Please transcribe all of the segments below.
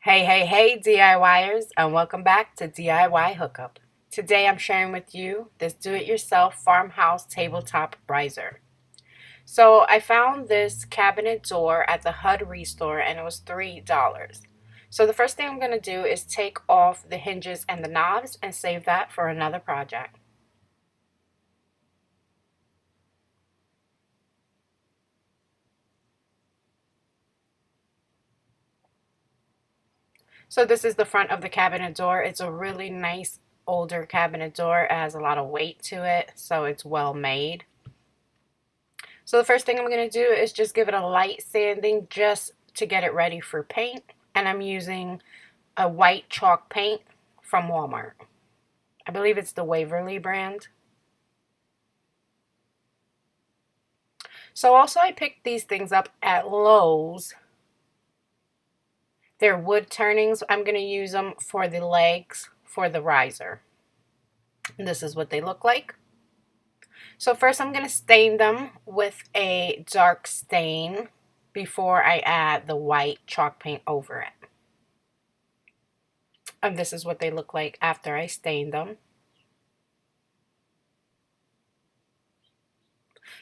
Hey, DIYers, and welcome back to DIY Hookup. Today I'm sharing with you this do-it-yourself farmhouse tabletop riser. So I found this cabinet door at the HUD Restore and it was $3. So the first thing I'm going to do is take off the hinges and the knobs and save that for another project. So this is the front of the cabinet door. It's a really nice older cabinet door. It has a lot of weight to it, so it's well made. So the first thing I'm going to do is just give it a light sanding just to get it ready for paint. And I'm using a white chalk paint from Walmart. I believe it's the Waverly brand. So also I picked these things up at Lowe's. They're wood turnings. I'm going to use them for the legs for the riser. And this is what they look like. So first I'm going to stain them with a dark stain before I add the white chalk paint over it. And this is what they look like after I stained them.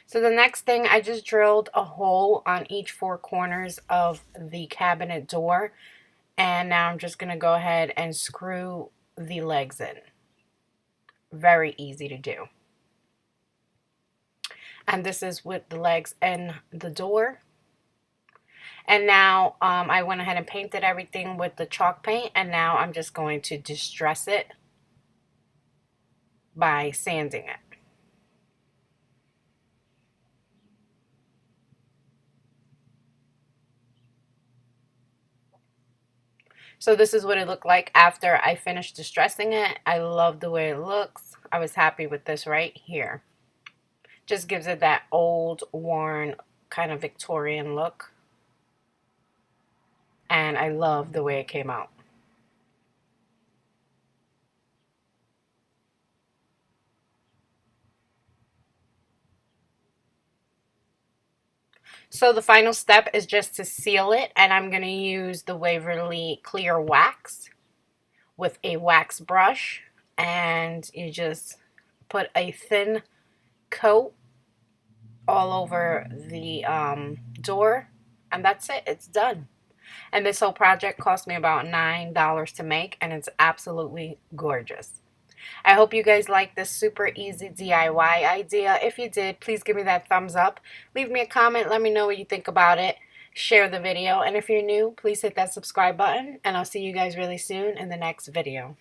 So the next thing, I just drilled a hole on each four corners of the cabinet door. And now I'm just going to go ahead and screw the legs in. Very easy to do. And this is with the legs and the door. And now I went ahead and painted everything with the chalk paint. And now I'm just going to distress it by sanding it. So this is what it looked like after I finished distressing it. I love the way it looks. I was happy with this right here. Just gives it that old, worn, kind of Victorian look. And I love the way it came out. So the final step is just to seal it, and I'm going to use the Waverly clear wax with a wax brush, and you just put a thin coat all over the door, and that's it. It's done. And this whole project cost me about $9 to make, and it's absolutely gorgeous. I hope you guys like this super easy DIY idea. If you did, please give me that thumbs up. Leave me a comment. Let me know what you think about it. Share the video. And if you're new, please hit that subscribe button. And I'll see you guys really soon in the next video.